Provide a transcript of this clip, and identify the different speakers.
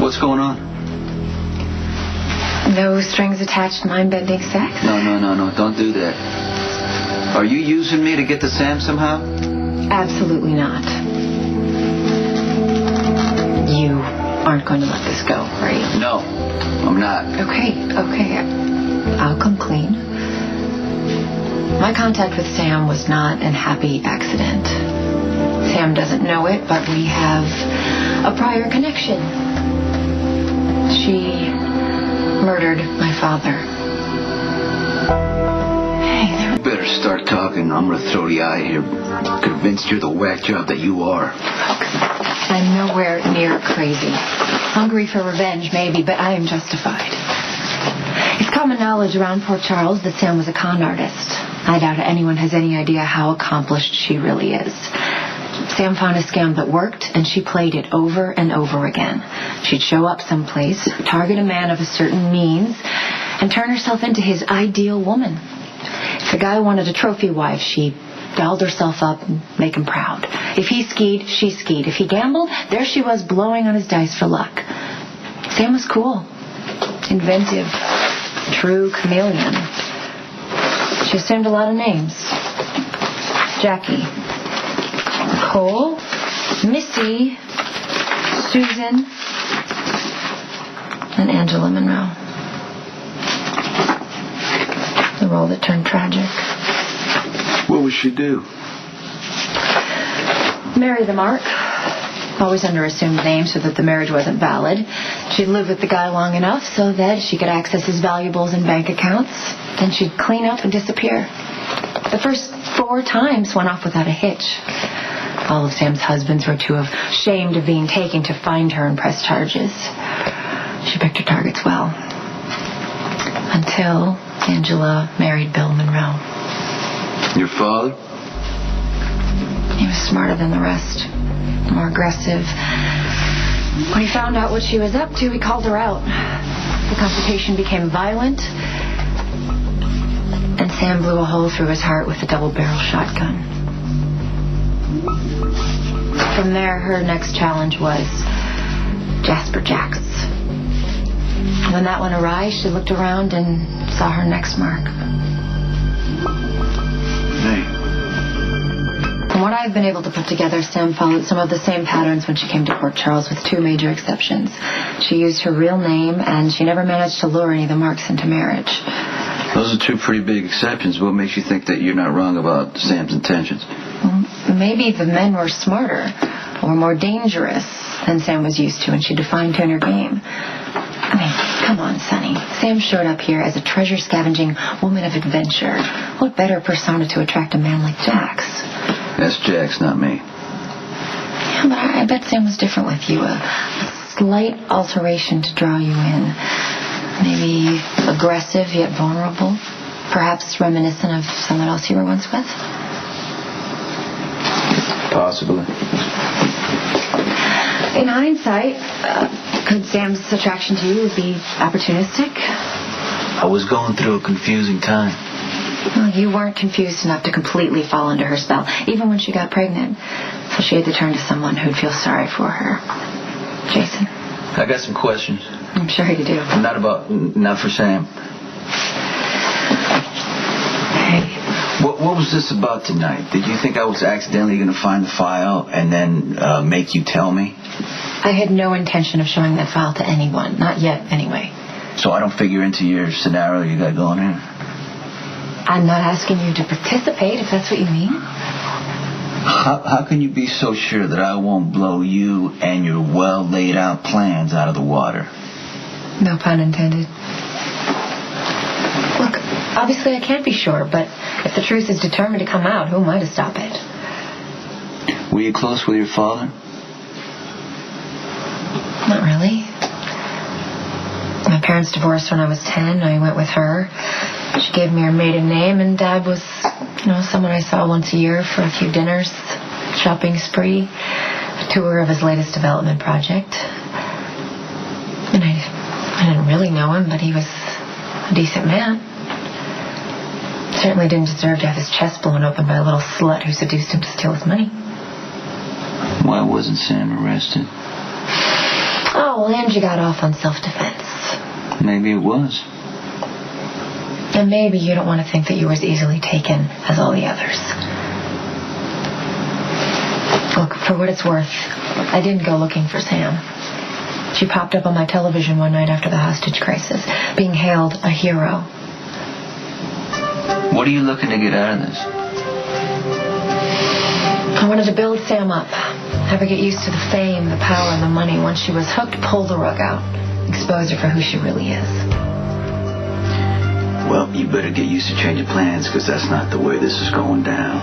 Speaker 1: What's going on?
Speaker 2: No strings attached, mind-bending sex?
Speaker 1: No. Don't do that. Are you using me to get to Sam somehow?
Speaker 2: Absolutely not. You aren't going to let this go, are you?
Speaker 1: No, I'm not.
Speaker 2: Okay. I'll come clean. My contact with Sam was not an happy accident. Sam doesn't know it, but we have a prior connection. She murdered my father. Hey,
Speaker 1: You better start talking. I'm gonna throw the eye here. Convinced you're the whack job that you are.
Speaker 2: I'm nowhere near crazy. Hungry for revenge, maybe, but I am justified. It's common knowledge around Port Charles that Sam was a con artist. I doubt anyone has any idea how accomplished she really is. Sam found a scam that worked, and she played it over and over again. She'd show up someplace, target a man of a certain means, and turn herself into his ideal woman. If the guy wanted a trophy wife, she dolled herself up and make him proud. If he skied, she skied. If he gambled, there she was blowing on his dice for luck. Sam was cool, inventive, true chameleon. She assumed a lot of names. Jackie, Nicole, Missy, Susan, and Angela Monroe. The role that turned tragic.
Speaker 1: What would she do?
Speaker 2: Marry the Mark. Always under assumed names so that the marriage wasn't valid. She'd live with the guy long enough so that she could access his valuables and bank accounts. Then she'd clean up and disappear. The first 4 times went off without a hitch. All of Sam's husbands were too ashamed of being taken to find her and press charges. She picked her targets well. Until Angela married Bill Monroe.
Speaker 1: Your father?
Speaker 2: He was smarter than the rest. More aggressive. When he found out what she was up to, he called her out. The confrontation became violent, and Sam blew a hole through his heart with a double-barrel shotgun. From there, her next challenge was Jasper Jacks. When that went awry, she looked around and saw her next mark.
Speaker 1: Hey.
Speaker 2: From what I've been able to put together, Sam followed some of the same patterns when she came to Port Charles, with 2 major exceptions. She used her real name, and she never managed to lure any of the Marks into marriage.
Speaker 1: Those are 2 pretty big exceptions. What makes you think that you're not wrong about Sam's intentions?
Speaker 2: Well, maybe the men were smarter or more dangerous than Sam was used to, and she had to fine-tune her game. I mean, come on, Sonny. Sam showed up here as a treasure-scavenging woman of adventure. What better persona to attract a man like Jax?
Speaker 1: That's Jax, not me.
Speaker 2: Yeah, but I bet Sam was different with you. A slight alteration to draw you in. Maybe aggressive yet vulnerable. Perhaps reminiscent of someone else you were once with.
Speaker 1: Possibly.
Speaker 2: In hindsight, could Sam's attraction to you be opportunistic?
Speaker 1: I was going through a confusing time.
Speaker 2: Well, you weren't confused enough to completely fall under her spell, even when she got pregnant. So she had to turn to someone who'd feel sorry for her. Jason.
Speaker 1: I got some questions.
Speaker 2: I'm sure you do.
Speaker 1: Not for Sam.
Speaker 2: Hey.
Speaker 1: What was this about tonight? Did you think I was accidentally going to find the file and then make you tell me?
Speaker 2: I had no intention of showing that file to anyone. Not yet, anyway.
Speaker 1: So I don't figure into your scenario you got going here?
Speaker 2: I'm not asking you to participate, if that's what you mean.
Speaker 1: How can you be so sure that I won't blow you and your well-laid-out plans out of the water?
Speaker 2: No pun intended. Look, obviously I can't be sure, but if the truth is determined to come out, who am I to stop it?
Speaker 1: Were you close with your father?
Speaker 2: Not really. My parents divorced when I was 10. I went with her. She gave me her maiden name, and Dad was, someone I saw once a year for a few dinners, shopping spree, a tour of his latest development project. And I didn't really know him, but he was a decent man. Certainly didn't deserve to have his chest blown open by a little slut who seduced him to steal his money.
Speaker 1: Why wasn't Sam arrested?
Speaker 2: Oh, well, Angie got off on self-defense.
Speaker 1: Maybe it was.
Speaker 2: And maybe you don't want to think that you were as easily taken as all the others. Look, for what it's worth, I didn't go looking for Sam. She popped up on my television one night after the hostage crisis, being hailed a hero.
Speaker 1: What are you looking to get out of this?
Speaker 2: I wanted to build Sam up. Have her get used to the fame, the power, and the money. Once she was hooked, pull the rug out. Expose her for who she really is.
Speaker 1: Well, you better get used to changing plans, because that's not the way this is going down.